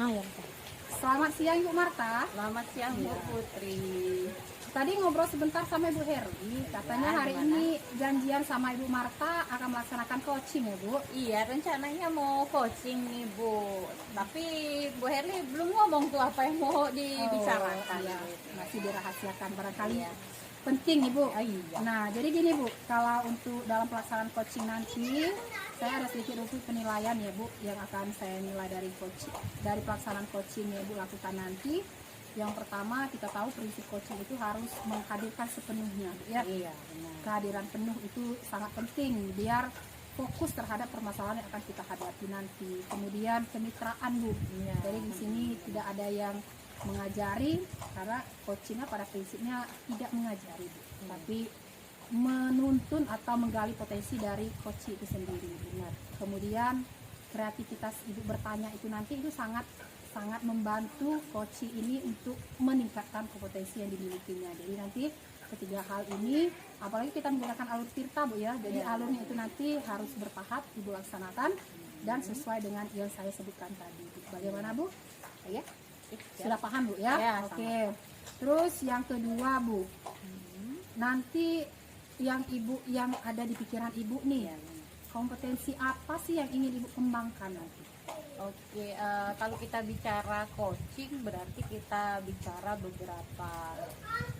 Ah, ya, Pak. Selamat siang Ibu Marta. Selamat siang Bu Putri. Tadi ngobrol sebentar sama Ibu Heri, katanya Ya, hari gimana? ini janjian sama Ibu Marta akan melaksanakan coaching ya Bu. Iya, rencananya mau coaching nih Bu. Tapi Bu Herli belum ngomong tuh apa yang mau dibicarakan. Iya, gitu. masih dirahasiakan barangkali. Iya. Penting nih Bu. Iya. Nah, jadi gini Bu, kalau untuk dalam pelaksanaan coaching nanti, saya ada sedikit review penilaian ya Bu, yang akan saya nilai dari coaching, dari pelaksanaan coaching ya Bu lakukan nanti. Yang pertama, kita tahu prinsip coaching itu harus menghadirkan sepenuhnya, ya. Iya, benar. Kehadiran penuh itu sangat penting biar fokus terhadap permasalahan yang akan kita hadapi nanti. Kemudian kemitraan Bu. Iya. Jadi di sini tidak ada yang mengajari, karena coachingnya pada prinsipnya tidak mengajari Bu, tapi menuntun atau menggali potensi dari coach itu sendiri. Benar. Kemudian kreativitas Ibu bertanya itu nanti itu sangat membantu coach ini untuk meningkatkan kompetensi yang dimilikinya. Jadi nanti ketiga hal ini, apalagi kita menggunakan alur tirta Bu ya, jadi alurnya itu nanti harus bertahap Ibu laksanakan dan sesuai dengan yang saya sebutkan tadi. Bagaimana Bu? Ya, sudah paham Bu ya? Ya, Oke. Terus yang kedua Bu, nanti yang Ibu yang ada di pikiran Ibu nih, kompetensi apa sih yang ingin Ibu kembangkan nanti? Oke, kalau kita bicara coaching berarti kita bicara beberapa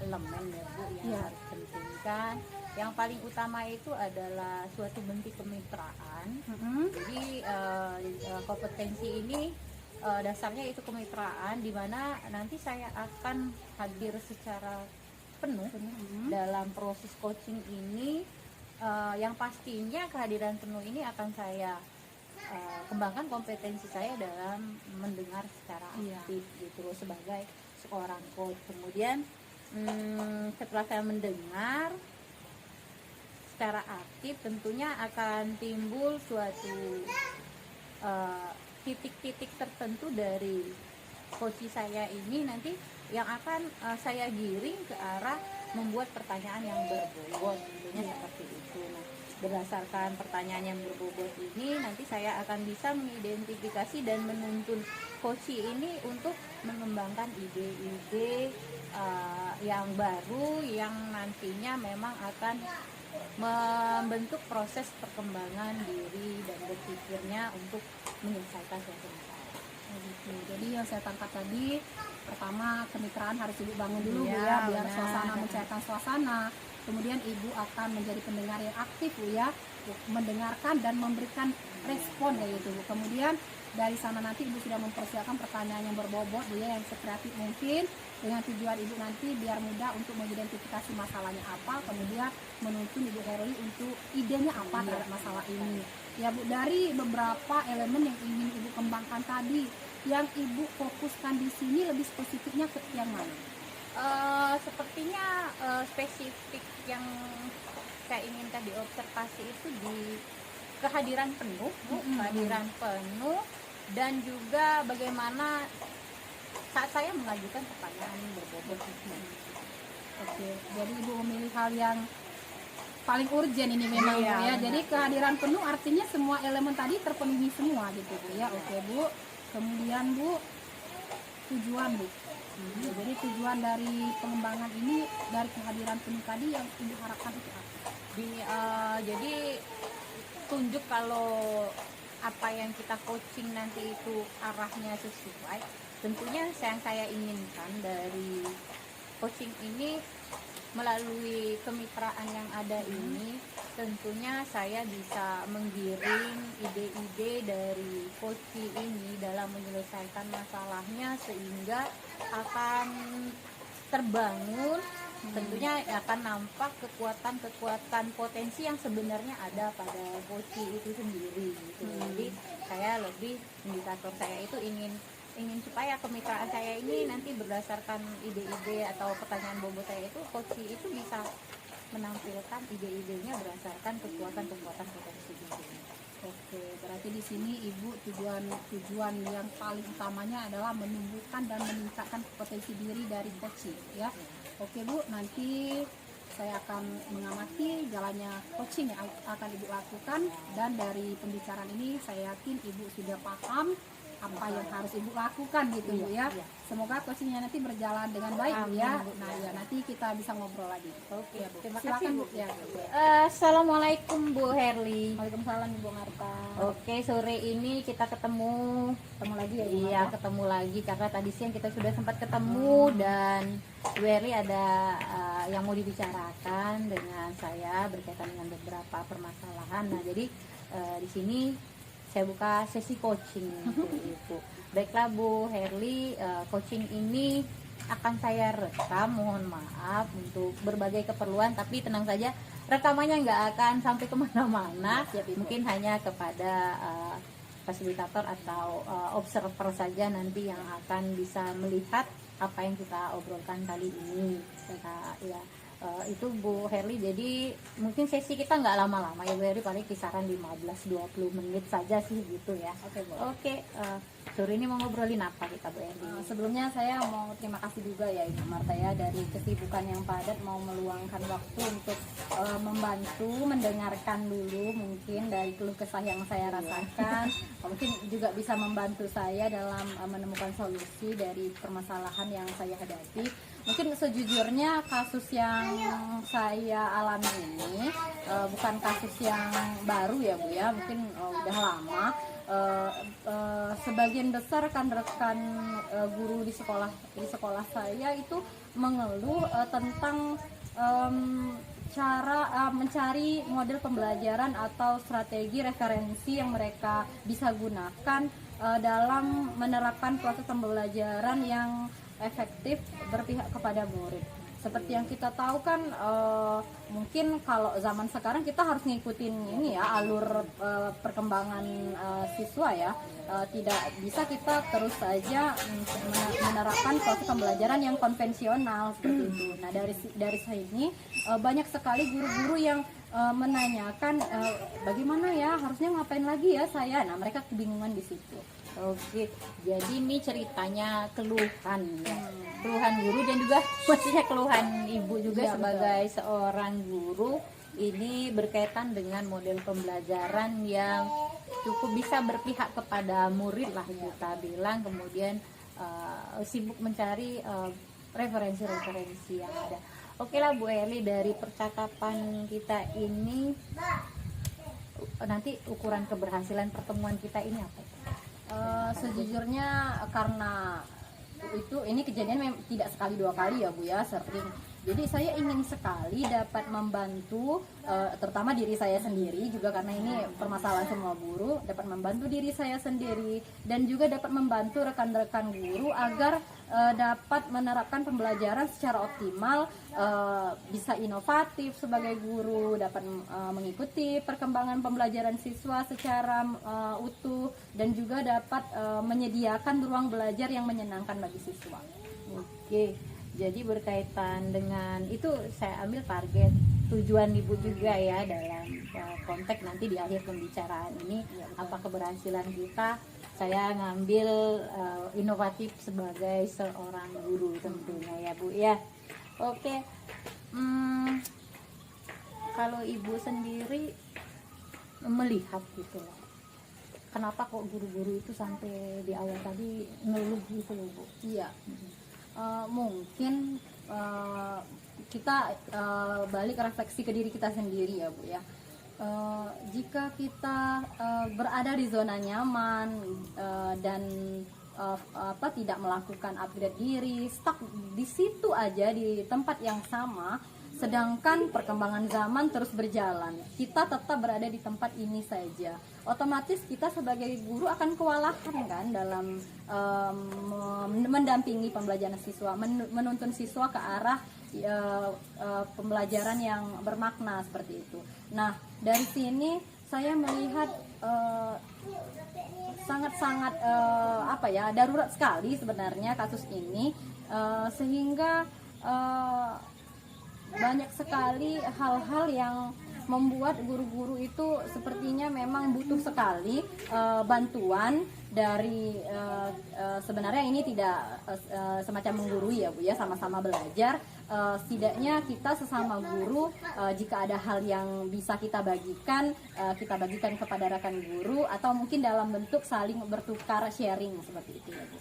elemen ya Bu yang Iya. harus pentingkan. Yang paling utama itu adalah suatu bentuk kemitraan. Jadi kompetensi ini dasarnya itu kemitraan, di mana nanti saya akan hadir secara penuh dalam proses coaching ini. Yang pastinya kehadiran penuh ini akan saya kembangkan kompetensi saya dalam mendengar secara aktif gitu loh, sebagai seorang coach. Kemudian setelah saya mendengar secara aktif, tentunya akan timbul suatu titik-titik tertentu dari coach saya ini nanti yang akan saya giring ke arah membuat pertanyaan yang berbobot, tentunya seperti itu. Nah, berdasarkan pertanyaan yang berbobot ini nanti saya akan bisa mengidentifikasi dan menuntun coach ini untuk mengembangkan ide-ide yang baru yang nantinya memang akan membentuk proses perkembangan diri dan berpikirnya untuk menyelesaikan suatu masalah. Jadi yang saya tangkap tadi, pertama kemitraan harus Ibu bangun dulu Bu Iya, ya, biar benar. suasana mencairkan suasana. Kemudian Ibu akan menjadi pendengar yang aktif Bu ya, mendengarkan dan memberikan respon kayak gitu Bu. Kemudian dari sana nanti Ibu sudah mempersiapkan pertanyaan yang berbobot Bu ya, yang sekreatif mungkin, dengan tujuan Ibu nanti biar mudah untuk mengidentifikasi masalahnya apa, kemudian menuntun Ibu Herli untuk idenya apa terhadap masalah ini. Ya Bu, dari beberapa elemen yang ingin Ibu kembangkan tadi, yang Ibu fokuskan di sini lebih spesifiknya ke yang mana? Sepertinya spesifik yang saya inginkan diobservasi itu di kehadiran penuh, Bu, kehadiran penuh, dan juga bagaimana saat saya mengajukan pertanyaan yang berbobot itu. Oke, jadi Ibu memilih hal yang paling urgent ini memang Iya, Bu ya. benar. Jadi kehadiran penuh artinya semua elemen tadi terpenuhi semua gitu Bu ya. Oke Bu. Kemudian Bu, tujuan Bu. Jadi tujuan dari pengembangan ini dari kehadiran penuh tadi yang Ibu harapkan itu apa? Jadi tunjuk kalau apa yang kita coaching nanti itu arahnya sesuai. Tentunya yang saya inginkan dari coaching ini, melalui kemitraan yang ada ini, tentunya saya bisa menggiring ide-ide dari coach ini dalam menyelesaikan masalahnya, sehingga akan terbangun, tentunya akan nampak kekuatan potensi yang sebenarnya ada pada coach itu sendiri gitu. Jadi saya lebih, indikator saya itu ingin supaya kemitraan saya ini nanti berdasarkan ide-ide atau pertanyaan bobot saya itu, coach itu bisa menampilkan ide-idenya berdasarkan kekuatan potensi diri. Oke, berarti di sini Ibu tujuan yang paling utamanya adalah menumbuhkan dan meningkatkan potensi diri dari coaching ya. Oke Bu, nanti saya akan mengamati jalannya coaching yang akan Ibu lakukan, dan dari pembicaraan ini saya yakin Ibu sudah paham apa yang harus ibu lakukan gitu Bu ya. Iya. Semoga coachingnya nanti berjalan dengan baik Bu ya. Amin, Bu. Nah ya nanti kita bisa ngobrol lagi. Oke, Ya, Bu. terima Silakan kasih, Bu. Bu. Ya. Assalamualaikum Bu Herli. Waalaikumsalam Ibu Marta. Oke, sore ini kita ketemu. Ketemu lagi ya Ibu Iya, Marta. ketemu lagi karena tadi siang kita sudah sempat ketemu dan Bu Herli ada yang mau dibicarakan dengan saya berkaitan dengan beberapa permasalahan. Nah, jadi di sini saya buka sesi coaching untuk Ibu. Baiklah Bu Herli, coaching ini akan saya rekam, mohon maaf untuk berbagai keperluan, tapi tenang saja rekamannya nggak akan sampai kemana-mana. Siap, Ibu. Mungkin hanya kepada fasilitator atau observer saja nanti yang akan bisa melihat apa yang kita obrolkan kali ini. Ya, itu Bu Herli, jadi mungkin sesi kita nggak lama-lama ya Bu Herli, paling kisaran 15-20 menit saja sih gitu ya. Oke Bu. Oke, sore ini mau ngobrolin apa kita Bu Herli? Sebelumnya saya mau terima kasih juga ya Ibu Marta ya, dari kesibukan yang padat mau meluangkan waktu untuk membantu mendengarkan dulu mungkin dari keluh kesah yang saya rasakan. Mungkin juga bisa membantu saya dalam menemukan solusi dari permasalahan yang saya hadapi. Mungkin sejujurnya kasus yang saya alami ini bukan kasus yang baru ya Bu ya, mungkin udah lama. Sebagian besar rekan-rekan guru di sekolah saya itu mengeluh tentang cara mencari model pembelajaran atau strategi referensi yang mereka bisa gunakan dalam menerapkan proses pembelajaran yang efektif berpihak kepada murid. Seperti yang kita tahu kan, mungkin kalau zaman sekarang kita harus ngikutin ini ya, alur perkembangan siswa ya. Tidak bisa kita terus saja menerapkan proses pembelajaran yang konvensional seperti itu. Nah, dari sini banyak sekali guru-guru yang menanyakan bagaimana ya, harusnya ngapain lagi ya saya. Nah, mereka kebingungan di situ. Oke, jadi ini ceritanya keluhan ya. Keluhan guru dan juga maksudnya keluhan ibu juga Ya, sebagai seorang guru. Ini berkaitan dengan model pembelajaran yang cukup bisa berpihak kepada murid lah kita bilang, kemudian sibuk mencari referensi-referensi yang ada. Oke lah Bu Herli, dari percakapan kita ini nanti ukuran keberhasilan pertemuan kita ini apa? Sejujurnya karena ini kejadian tidak sekali dua kali ya Bu ya, sering. Jadi saya ingin sekali dapat membantu terutama diri saya sendiri juga, karena ini permasalahan semua guru, dapat membantu diri saya sendiri dan juga dapat membantu rekan-rekan guru agar dapat menerapkan pembelajaran secara optimal, bisa inovatif sebagai guru, dapat mengikuti perkembangan pembelajaran siswa secara utuh dan juga dapat menyediakan ruang belajar yang menyenangkan bagi siswa. Oke, jadi berkaitan dengan itu saya ambil target tujuan ibu juga ya dalam konteks nanti di akhir pembicaraan ini apa keberhasilan kita. Saya ngambil inovatif sebagai seorang guru tentunya ya Bu ya. Oke, kalau ibu sendiri melihat gitu loh, kenapa kok guru-guru itu sampai di awal tadi ngeluh gitu loh Bu? Iya. Mungkin kita balik refleksi ke diri kita sendiri ya Bu ya. Jika kita berada di zona nyaman dan tidak melakukan upgrade diri, stuck di situ aja di tempat yang sama, sedangkan perkembangan zaman terus berjalan, kita tetap berada di tempat ini saja, otomatis kita sebagai guru akan kewalahan kan dalam mendampingi pembelajaran siswa, menuntun siswa ke arah pembelajaran yang bermakna seperti itu. Nah, dari sini saya melihat sangat-sangat darurat sekali sebenarnya kasus ini, sehingga banyak sekali hal-hal yang membuat guru-guru itu sepertinya memang butuh sekali bantuan dari sebenarnya ini tidak semacam menggurui ya Bu ya, sama-sama belajar. Setidaknya kita sesama guru, jika ada hal yang bisa kita bagikan kepada rekan guru, atau mungkin dalam bentuk saling bertukar sharing seperti itu ya Bu.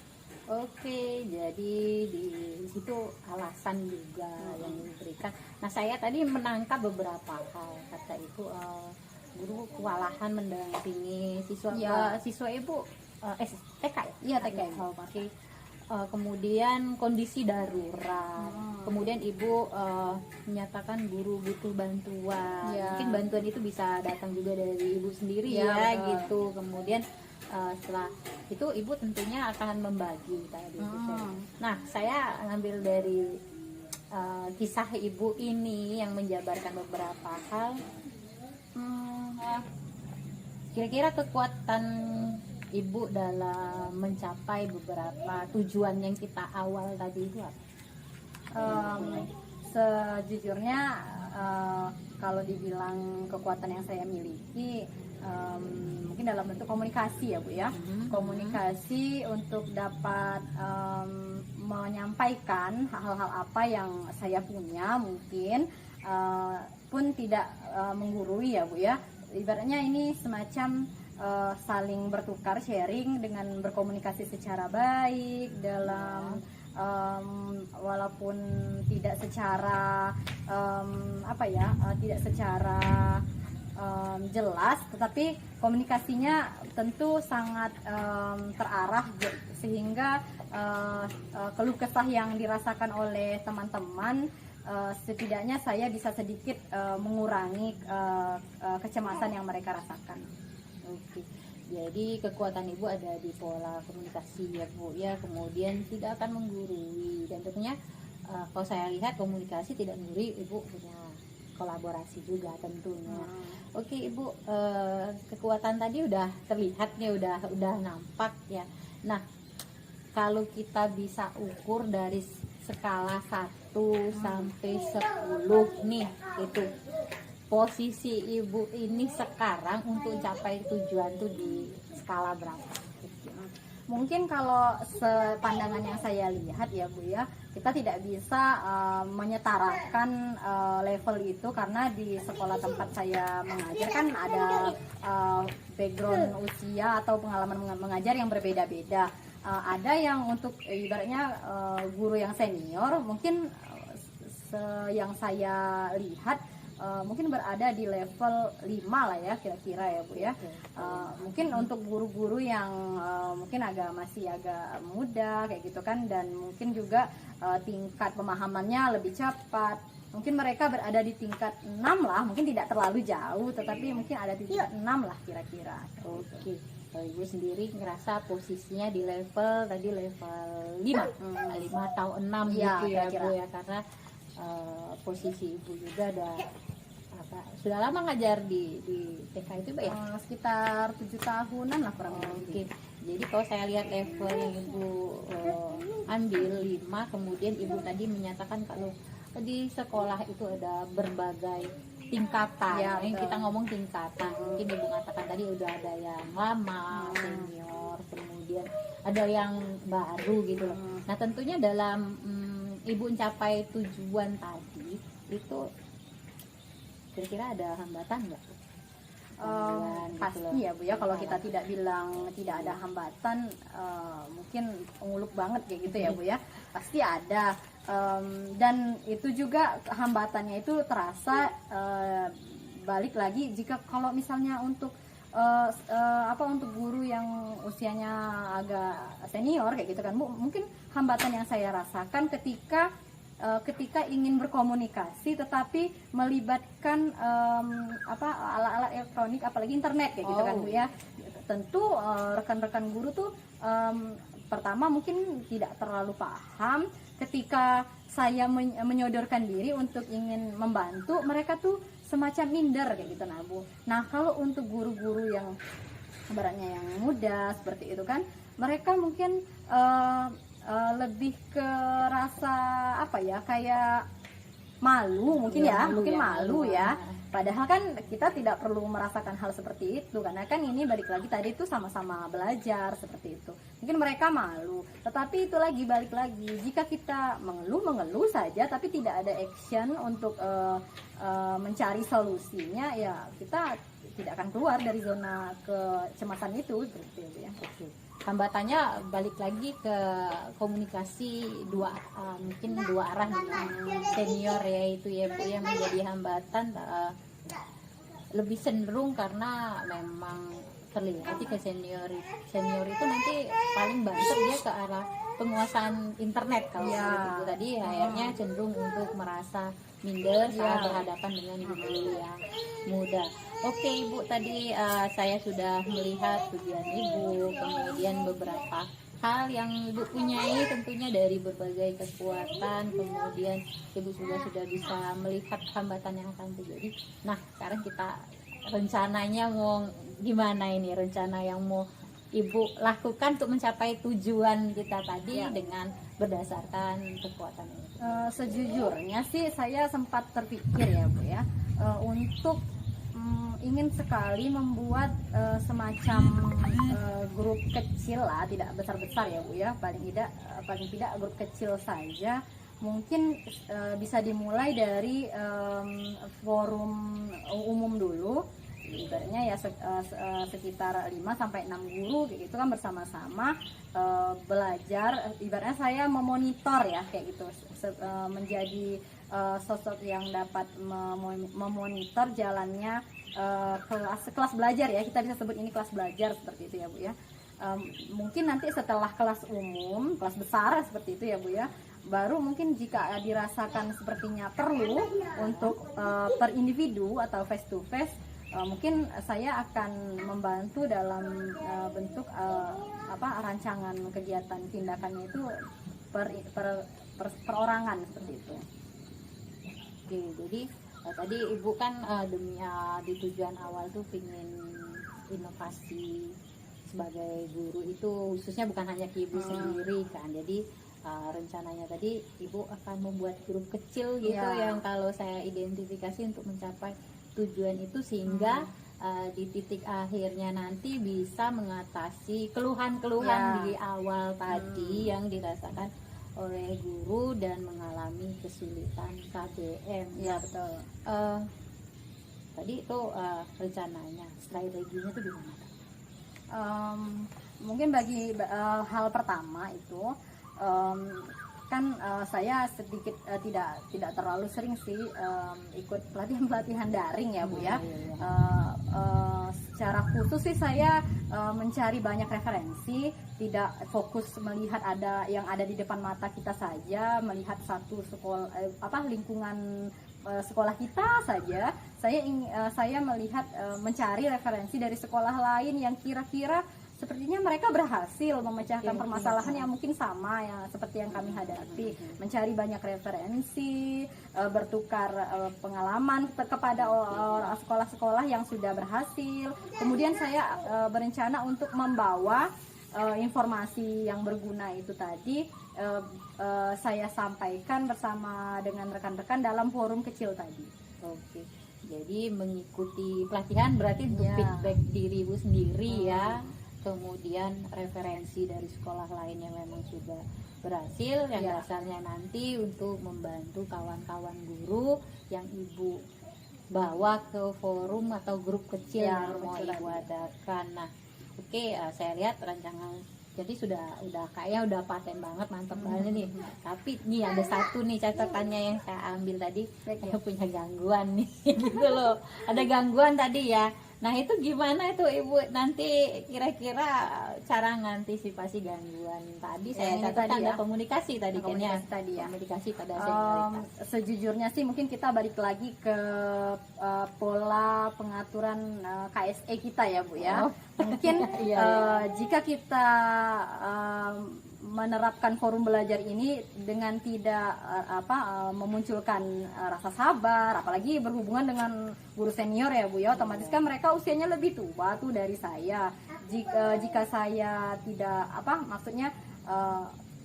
Oke, jadi di situ alasan juga yang diberikan. Nah, saya tadi menangkap beberapa hal. Kata Ibu, guru kewalahan mendampingi siswa. Ya. Siswa Ibu TK ya? Iya, TK. Oke. Kemudian kondisi darurat. Kemudian Ibu menyatakan guru butuh bantuan. Ya. Mungkin bantuan itu bisa datang juga dari Ibu sendiri Ya, ya, betul. gitu. Kemudian setelah itu Ibu tentunya akan membagi tadi. Nah, saya ngambil dari kisah Ibu ini yang menjabarkan beberapa hal. Kira-kira kekuatan Ibu dalam mencapai beberapa tujuan yang kita awal tadi itu apa? Sejujurnya kalau dibilang kekuatan yang saya miliki, mungkin dalam bentuk komunikasi ya Bu ya. Komunikasi untuk dapat menyampaikan hal-hal apa yang saya punya, mungkin pun tidak menggurui ya Bu ya. Ibaratnya ini semacam saling bertukar sharing dengan berkomunikasi secara baik dalam walaupun tidak secara tidak secara jelas, tetapi komunikasinya tentu sangat terarah, sehingga keluh kesah yang dirasakan oleh teman-teman setidaknya saya bisa sedikit mengurangi kecemasan yang mereka rasakan. Oke. Jadi kekuatan Ibu ada di pola komunikasi ya Bu ya, kemudian tidak akan menggurui, dan tentunya kalau saya lihat komunikasi tidak menggurui, Ibu punya kolaborasi juga tentunya. Oke Ibu, kekuatan tadi udah terlihat nih, udah nampak ya. Nah, kalau kita bisa ukur dari skala 1 sampai 10 nih, itu posisi Ibu ini sekarang untuk capai tujuan tuh di skala berapa? Mungkin kalau sepandangan yang saya lihat ya Bu ya, kita tidak bisa menyetarakan level itu, karena di sekolah tempat saya mengajar kan ada background usia atau pengalaman mengajar yang berbeda-beda. Ada yang untuk ibaratnya guru yang senior, mungkin yang saya lihat mungkin berada di level 5 lah ya kira-kira ya Bu ya. Mungkin untuk guru-guru yang mungkin masih agak muda kayak gitu kan, dan mungkin juga tingkat pemahamannya lebih cepat, mungkin mereka berada di tingkat 6 lah, mungkin tidak terlalu jauh, tetapi mungkin ada di tingkat 6 lah kira-kira. Oke. Kalau Ibu sendiri ngerasa posisinya di level 5 atau 6 Ya, gitu ya kira-kira. Bu ya, karena posisi Ibu juga sudah lama ngajar di TK itu Bu ya? Sekitar 7 tahunan lah kurang lebih. Oke. Jadi kalau saya lihat level yang Ibu ambil 5, kemudian Ibu tadi menyatakan kalau di sekolah itu ada berbagai tingkatan. Ya, Yang betul. kita ngomong tingkatan. Mungkin Ibu katakan tadi udah ada yang lama, senior, kemudian ada yang baru gitu loh. Nah, tentunya dalam Ibu mencapai tujuan tadi itu kira-kira ada hambatan nggak? Pasti ya Bu ya, kalau kita tidak bilang tidak ada hambatan, mungkin nguluk banget kayak gitu ya Bu ya, pasti ada. Dan itu juga hambatannya itu terasa balik lagi jika kalau misalnya untuk untuk guru yang usianya agak senior kayak gitu kan Bu, mungkin hambatan yang saya rasakan ketika ingin berkomunikasi tetapi melibatkan alat-alat elektronik, apalagi internet kayak gitu kan Bu ya. Tentu rekan-rekan guru tuh pertama mungkin tidak terlalu paham. Ketika saya menyodorkan diri untuk ingin membantu, mereka tuh semacam minder kayak gitu nah Bu. Nah, kalau untuk guru-guru yang ibaratnya yang muda seperti itu kan, mereka mungkin lebih ke rasa kayak malu mungkin ya, mungkin malu ya. Padahal kan kita tidak perlu merasakan hal seperti itu, karena kan ini balik lagi tadi itu sama-sama belajar seperti itu. Mungkin mereka malu, tetapi itu lagi balik lagi, jika kita mengeluh saja tapi tidak ada action untuk mencari solusinya, ya kita tidak akan keluar dari zona kecemasan itu seperti itu ya. Oke. Hambatannya balik lagi ke komunikasi mungkin dua arah dengan senior ya, itu ya Bu, yang menjadi hambatan lebih cenderung karena memang terlihat ke senior itu nanti paling banter dia ke arah penguasaan internet kalau Ya. seperti itu tadi, akhirnya cenderung untuk merasa minder saat berhadapan dengan guru yang muda. Oke Ibu, tadi saya sudah melihat tujuan Ibu, kemudian beberapa hal yang Ibu punyai tentunya dari berbagai kekuatan, kemudian Ibu sudah bisa melihat hambatan yang akan terjadi. Nah, sekarang kita rencananya mau gimana ini, rencana yang mau Ibu lakukan untuk mencapai tujuan kita tadi dengan berdasarkan kekuatan ini? Sejujurnya sih saya sempat terpikir ya Bu ya, untuk ingin sekali membuat semacam grup kecil lah, tidak besar-besar ya Bu ya, paling tidak grup kecil saja. Mungkin bisa dimulai dari forum umum dulu, ibaratnya ya sekitar 5-6 guru gitu kan, bersama-sama belajar. Ibaratnya saya memonitor ya kayak gitu, menjadi sosok yang dapat memonitor jalannya kelas belajar ya, kita bisa sebut ini kelas belajar seperti itu ya Bu ya. Mungkin nanti setelah kelas umum, kelas besar seperti itu ya Bu ya, baru mungkin jika dirasakan sepertinya perlu untuk per individu atau face to face, mungkin saya akan membantu dalam bentuk rancangan kegiatan tindakannya itu perorangan seperti itu. Oke, jadi tadi Ibu kan di tujuan awal tuh ingin inovasi sebagai guru itu khususnya bukan hanya ke Ibu sendiri kan. Jadi rencananya tadi Ibu akan membuat grup kecil gitu yang kalau saya identifikasi untuk mencapai tujuan itu, sehingga di titik akhirnya nanti bisa mengatasi keluhan-keluhan di awal tadi yang dirasakan oleh guru dan mengalami kesulitan KBM. Ya betul. Tadi itu rencananya, strateginya itu gimana? Mungkin bagi hal pertama itu kan saya sedikit tidak terlalu sering sih ikut pelatihan daring ya Bu ya. Secara khusus sih saya mencari banyak referensi, tidak fokus melihat yang ada di depan mata kita saja, melihat satu sekolah lingkungan sekolah kita saja. Saya melihat mencari referensi dari sekolah lain yang kira-kira sepertinya mereka berhasil memecahkan permasalahan yang mungkin sama ya seperti yang kami hadapi, mencari banyak referensi, bertukar pengalaman kepada sekolah-sekolah yang sudah berhasil. Kemudian saya berencana untuk membawa informasi yang berguna itu tadi, saya sampaikan bersama dengan rekan-rekan dalam forum kecil tadi. Oke. Jadi mengikuti pelatihan berarti untuk feedback diri Ibu sendiri ya. Kemudian referensi dari sekolah lain yang memang sudah berhasil, yang dasarnya nanti untuk membantu kawan-kawan guru yang Ibu bawa ke forum atau grup kecil yang mau Ibu adakan. Nah, oke, saya lihat rancangan jadi udah kayaknya udah paten banget, mantap banget nih. Tapi nih ada satu nih catatannya yang saya ambil tadi, saya punya gangguan nih gitu loh. Ada gangguan tadi ya. Nah itu gimana itu Ibu nanti kira-kira cara ngantisipasi gangguan tadi? Saya catat ada komunikasi tadi kan ya, komunikasi pada senioritas. Sejujurnya sih mungkin kita balik lagi ke pola pengaturan KSE kita ya Bu ya. Mungkin jika kita menerapkan forum belajar ini dengan tidak memunculkan rasa sabar, apalagi berhubungan dengan guru senior ya Bu ya, otomatis kan mereka usianya lebih tua tuh dari saya. Jika saya tidak maksudnya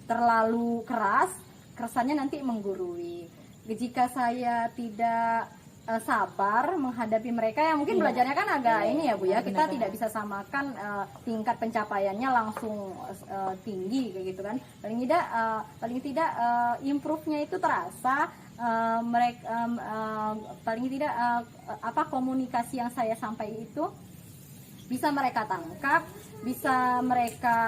terlalu keras, kesannya nanti menggurui. Jika saya tidak sabar menghadapi mereka yang mungkin belajarnya kan agak ini ya Bu ya, kita tidak bisa samakan tingkat pencapaiannya langsung tinggi kayak gitu kan. Paling tidak improve-nya itu terasa, mereka paling tidak apa komunikasi yang saya sampaikan itu bisa mereka tangkap, bisa mereka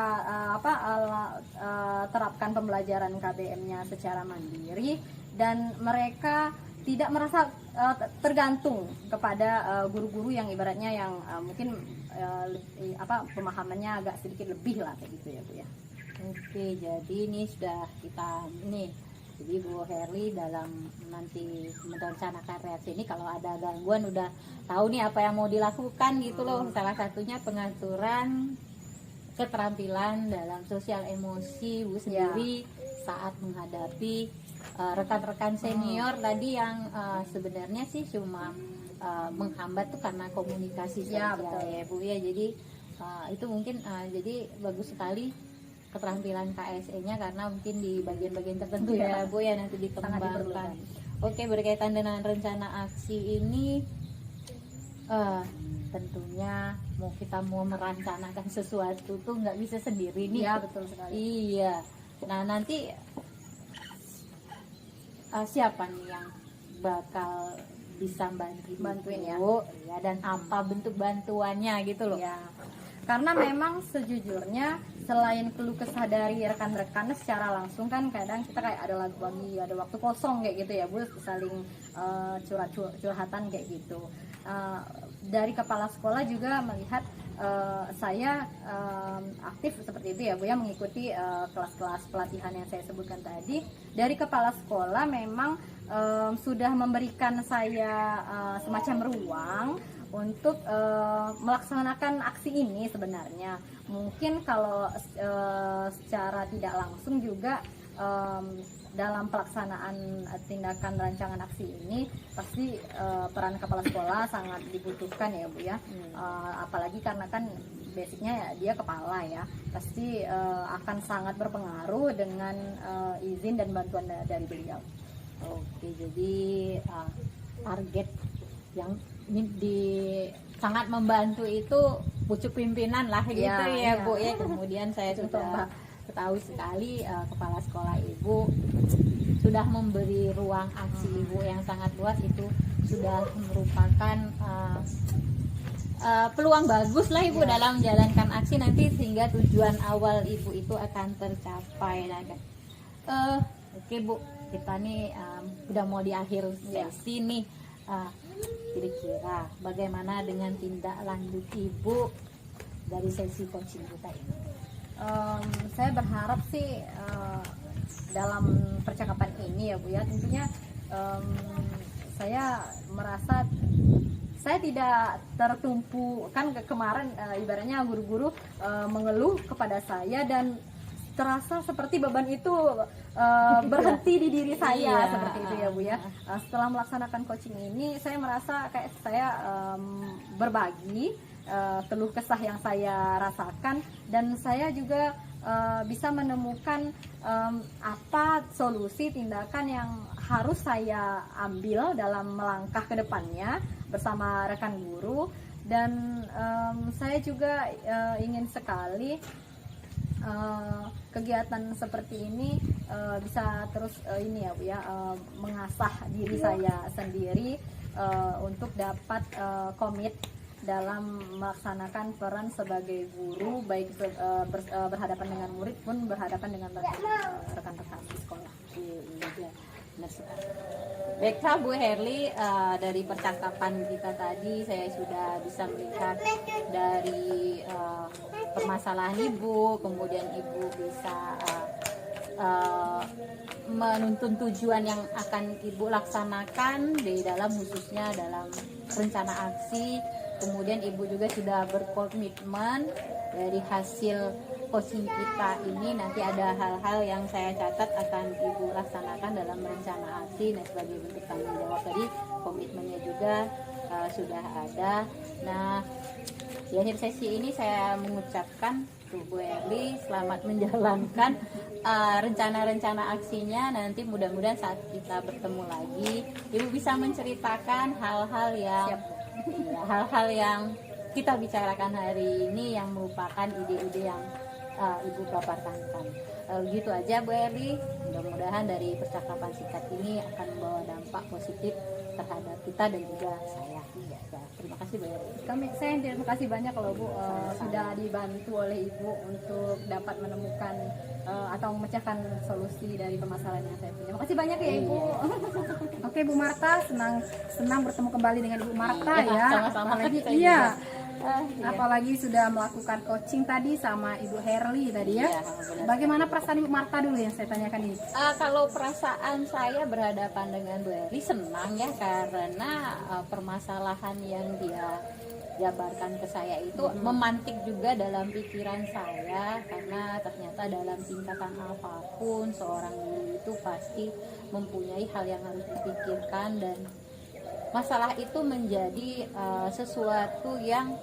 terapkan pembelajaran KBM-nya secara mandiri, dan mereka tidak merasa tergantung kepada guru-guru yang ibaratnya yang mungkin pemahamannya agak sedikit lebih lah kayak gitu ya Bu ya. Oke, jadi ini sudah kita jadi Bu Herly dalam nanti merencanakan reaksi ini, kalau ada gangguan udah tahu nih apa yang mau dilakukan gitu loh. Salah satunya pengaturan keterampilan dalam sosial emosi Bu sendiri saat menghadapi rekan-rekan senior tadi yang sebenarnya sih cuma menghambat tuh karena komunikasi saja ya Bu ya. Jadi itu mungkin jadi bagus sekali keterampilan KSE-nya karena mungkin di bagian-bagian tertentu ya Bu ya nanti dikembangkan. Oke, berkaitan dengan rencana aksi ini tentunya kita mau merencanakan sesuatu tuh nggak bisa sendiri nih. Iya, betul sekali. Iya. Nah, nanti siapa nih yang bakal bisa bantuin ya? Ya, dan apa bentuk bantuannya gitu loh. Ya. Karena memang sejujurnya selain keluh kesah dari rekan-rekan secara langsung kan kadang kita kayak ada waktu kosong kayak gitu ya Bu, saling curhatan kayak gitu. Dari kepala sekolah juga melihat saya aktif seperti itu ya Bu ya, mengikuti kelas-kelas pelatihan yang saya sebutkan tadi. Dari kepala sekolah memang sudah memberikan saya semacam ruang untuk melaksanakan aksi ini sebenarnya. Mungkin kalau secara tidak langsung juga dalam pelaksanaan tindakan rancangan aksi ini pasti peran kepala sekolah sangat dibutuhkan ya Bu ya. Apalagi karena kan basicnya ya dia kepala ya, pasti akan sangat berpengaruh dengan izin dan bantuan dari beliau. Oke, jadi target yang sangat membantu itu pucuk pimpinan lah gitu ya Bu ya. Kemudian saya sudah ketahui sekali kepala sekolah Ibu sudah memberi ruang aksi Ibu yang sangat luas, itu sudah merupakan peluang bagus lah Ibu dalam menjalankan aksi nanti sehingga tujuan awal Ibu itu akan tercapai. Oke Bu, kita nih udah mau di akhir sesi nih. Kira-kira bagaimana dengan tindak lanjut Ibu dari sesi coaching kita ini? Saya berharap sih dalam percakapan ini ya Bu ya, tentunya saya merasa saya tidak tertumpu kan kemarin ibaratnya guru-guru mengeluh kepada saya dan terasa seperti beban itu berhenti di diri saya seperti itu ya Bu ya. Setelah melaksanakan coaching ini saya merasa kayak saya berbagi keluh kesah yang saya rasakan, dan saya juga bisa menemukan apa solusi tindakan yang harus saya ambil dalam melangkah ke depannya bersama rekan guru. Dan saya juga ingin sekali kegiatan seperti ini bisa terus ini ya Bu ya, mengasah diri saya sendiri untuk dapat komit dalam melaksanakan peran sebagai guru, baik berhadapan dengan murid pun berhadapan dengan rekan-rekan di sekolah. Baiklah Bu Herly, dari percakapan kita tadi saya sudah bisa melihat dari permasalahan Ibu, kemudian Ibu bisa menuntun tujuan yang akan Ibu laksanakan di dalam khususnya dalam rencana aksi. Kemudian Ibu juga sudah berkomitmen dari hasil coaching kita ini nanti ada hal-hal yang saya catat akan Ibu laksanakan dalam rencana aksi. Nah, sebagai bentuk tanggung jawab tadi komitmennya juga sudah ada. Nah, di akhir sesi ini saya mengucapkan Bu Herly selamat menjalankan rencana-rencana aksinya nanti mudah-mudahan saat kita bertemu lagi Ibu bisa menceritakan hal-hal yang ya, hal-hal yang kita bicarakan hari ini yang merupakan ide-ide yang Ibu paparkan. Gitu aja Bu Herli, mudah-mudahan dari percakapan singkat ini akan membawa dampak positif terhadap kita dan juga saya. Ya, terima kasih Bu Herli. Saya yang terima kasih banyak kalau Bu sudah dibantu oleh Ibu untuk dapat menemukan atau memecahkan solusi dari permasalahan yang saya punya. Terima kasih banyak ya Ibu. Oke Bu Marta, senang bertemu kembali dengan Ibu Marta ya. Sama-sama. Apalagi Saya iya. juga. Iya. Apalagi sudah melakukan coaching tadi sama Ibu Herli tadi ya. Iya, benar. Bagaimana perasaan Ibu Marta dulu yang saya tanyakan ini? Kalau perasaan saya berhadapan dengan Bu Herli senang ya, karena permasalahan yang dia jabarkan ke saya itu memantik juga dalam pikiran saya, karena ternyata dalam tingkatan apapun seorang guru itu pasti mempunyai hal yang harus dipikirkan, dan masalah itu menjadi sesuatu yang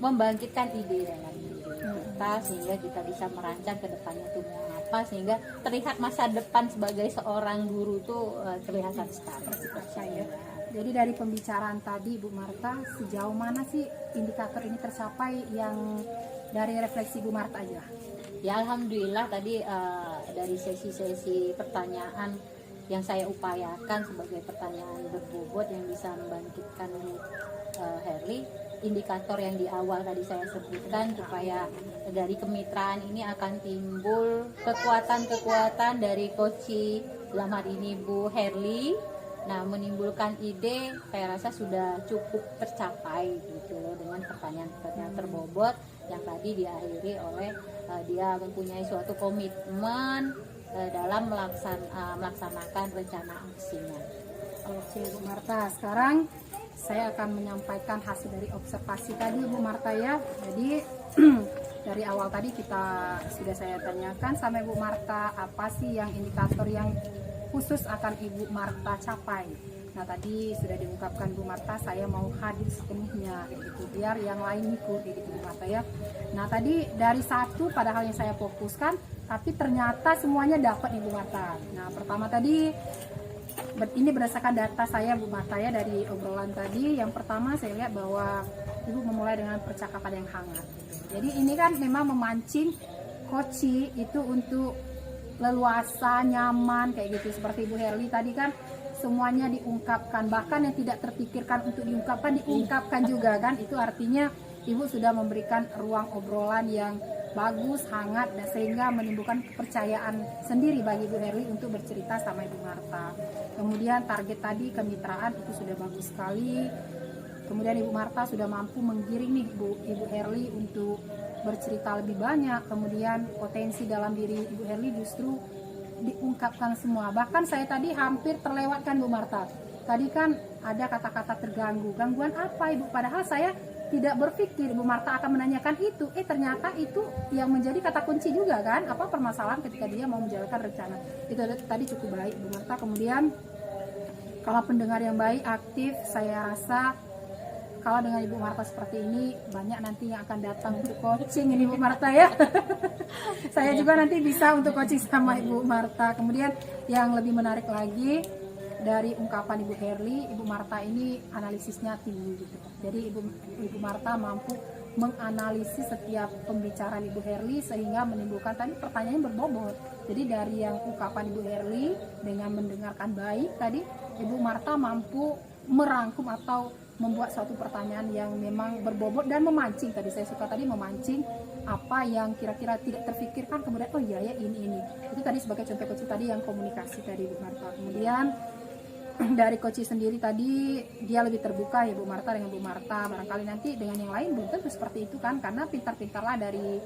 membangkitkan ide dalam diri kita, sehingga kita bisa merancang ke depannya itu mau apa, sehingga terlihat masa depan sebagai seorang guru itu kelihatan sekali. Jadi dari pembicaraan tadi Bu Marta, sejauh mana sih indikator ini tercapai yang dari refleksi Bu Marta aja? Ya alhamdulillah tadi dari sesi-sesi pertanyaan yang saya upayakan sebagai pertanyaan berbobot yang bisa membangkitkan Herli, indikator yang di awal tadi saya sebutkan, supaya dari kemitraan ini akan timbul kekuatan-kekuatan dari coach dalam hari ini Bu Herli. Nah, menimbulkan ide saya rasa sudah cukup tercapai gitu loh, dengan pertanyaan-pertanyaan terbobot yang tadi diakhiri oleh dia mempunyai suatu komitmen dalam melaksanakan rencana aksinya. Oke Bu Marta, sekarang saya akan menyampaikan hasil dari observasi tadi Bu Marta ya. Jadi dari awal tadi sudah saya tanyakan sama Bu Marta, apa sih yang indikator yang khusus akan Ibu Marta capai. Nah tadi sudah diungkapkan Bu Marta, saya mau hadir sepenuhnya kayak gitu, biar yang lain ikut kayak gitu Bu Marta ya. Nah tadi dari satu padahal yang saya fokuskan, tapi ternyata semuanya dapat Ibu Marta. Nah pertama tadi ini berdasarkan data saya Bu Marta ya, dari obrolan tadi. Yang pertama saya lihat bahwa Ibu memulai dengan percakapan yang hangat. Jadi ini kan memang memancing coach itu untuk leluasa, nyaman kayak gitu. Seperti Ibu Herli tadi kan semuanya diungkapkan, bahkan yang tidak terpikirkan untuk diungkapkan juga kan. Itu artinya Ibu sudah memberikan ruang obrolan yang bagus, hangat, dan sehingga menimbulkan kepercayaan sendiri bagi Ibu Herli untuk bercerita sama Ibu Marta. Kemudian target tadi kemitraan itu sudah bagus sekali. Kemudian Ibu Marta sudah mampu menggiring nih Ibu Herli untuk bercerita lebih banyak. Kemudian potensi dalam diri Ibu Herli justru diungkapkan semua. Bahkan saya tadi hampir terlewatkan Bu Marta. Tadi kan ada kata-kata terganggu. Gangguan apa Ibu? Padahal saya tidak berpikir Bu Marta akan menanyakan itu. Ternyata itu yang menjadi kata kunci juga kan. Apa permasalahan ketika dia mau menjalankan rencana. Itu tadi cukup baik Bu Marta. Kemudian kalau pendengar yang baik, aktif, saya rasa kalau dengan Ibu Marta seperti ini, banyak nanti yang akan datang untuk coaching ini Bu Marta ya. Saya juga nanti bisa untuk coaching sama Ibu Marta. Kemudian yang lebih menarik lagi, dari ungkapan Ibu Herli, Ibu Marta ini analisisnya tinggi gitu. Jadi Ibu Marta mampu menganalisis setiap pembicaraan Ibu Herli sehingga menimbulkan tadi pertanyaan berbobot. Jadi dari yang ungkapan Ibu Herli dengan mendengarkan baik tadi, Ibu Marta mampu merangkum atau membuat suatu pertanyaan yang memang berbobot dan memancing. Tadi saya suka tadi memancing apa yang kira-kira tidak terfikirkan, kemudian oh iya ya ini. Itu tadi sebagai contoh coach tadi yang komunikasi tadi Bu Marta. Kemudian dari coach sendiri tadi dia lebih terbuka ya Bu Marta dengan Bu Marta. Barangkali nanti dengan yang lain belum tentu seperti itu kan, karena pintar-pintarlah dari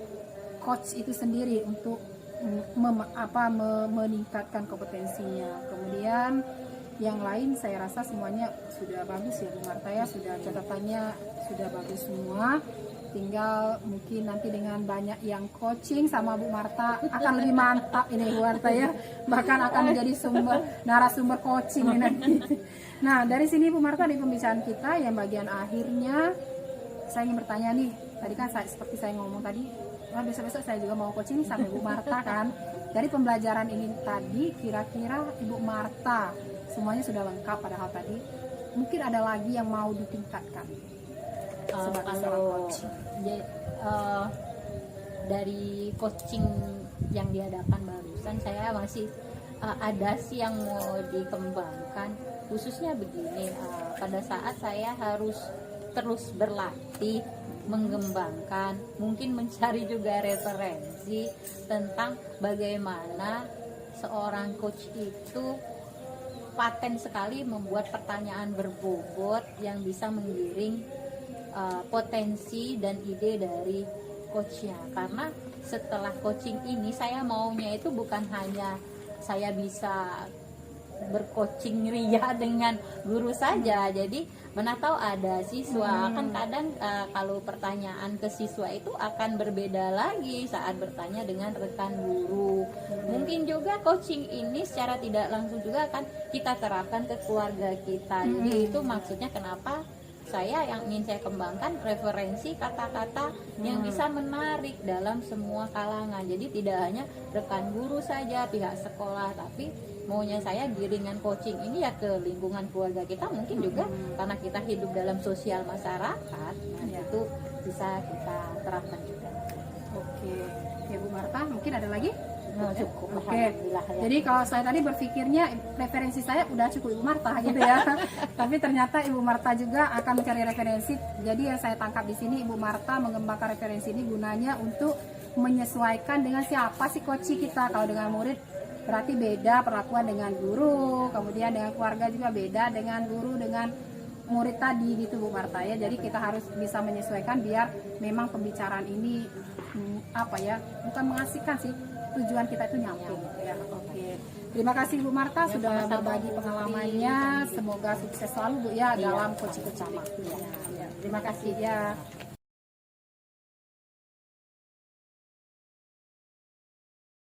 coach itu sendiri untuk meningkatkan kompetensinya. Kemudian yang lain saya rasa semuanya sudah bagus ya Bu Marta ya, sudah catatannya sudah bagus semua. Tinggal mungkin nanti dengan banyak yang coaching sama Bu Marta akan lebih mantap ini Bu Marta ya, bahkan akan menjadi narasumber coaching ini nanti. Nah dari sini Bu Marta di pembicaraan kita yang bagian akhirnya saya ingin bertanya nih, tadi kan seperti saya ngomong tadi, wah besok-besok saya juga mau coaching sama Ibu Marta kan. Dari pembelajaran ini tadi, kira-kira Ibu Marta semuanya sudah lengkap padahal tadi. Mungkin ada lagi yang mau ditingkatkan sebagai seorang Kalau coach. dari coaching yang diadakan barusan, saya masih ada sih yang mau dikembangkan, khususnya begini, pada saat saya harus terus berlatih, mengembangkan, mungkin mencari juga referensi tentang bagaimana seorang coach itu paten sekali membuat pertanyaan berbobot yang bisa menggiring potensi dan ide dari coachnya. Karena setelah coaching ini saya maunya itu bukan hanya saya bisa bercoaching ria dengan guru saja. Jadi mana tahu ada siswa kan kadang kalau pertanyaan ke siswa itu akan berbeda lagi saat bertanya dengan rekan guru. Mungkin juga coaching ini secara tidak langsung juga akan kita terapkan ke keluarga kita. Jadi itu maksudnya kenapa saya yang ingin saya kembangkan referensi kata-kata yang bisa menarik dalam semua kalangan. Jadi tidak hanya rekan guru saja, pihak sekolah, tapi maunya saya giringan coaching ini ya ke lingkungan keluarga kita, mungkin juga karena kita hidup dalam sosial masyarakat, nah itu bisa kita terapkan juga. Oke, ya Bu Marta, mungkin ada lagi? Cukup. Oke. Alhamdulillah ya. Jadi kalau saya tadi berpikirnya referensi saya udah cukup Ibu Marta gitu ya. Tapi ternyata Ibu Marta juga akan mencari referensi. Jadi yang saya tangkap di sini Ibu Marta mengembangkan referensi ini gunanya untuk menyesuaikan dengan siapa sih coach kita. Kalau dengan murid berarti beda perlakuan dengan guru, kemudian dengan keluarga juga beda dengan guru dengan murid tadi gitu Bu Marta ya. Jadi kita harus bisa menyesuaikan biar memang pembicaraan ini bukan mengasihkan sih, tujuan kita itu nyampe gitu ya. Oke. Terima kasih Bu Marta sudah berbagi pengalamannya. Semoga sukses selalu Bu ya dalam coaching bersama. Ya. Terima kasih ya.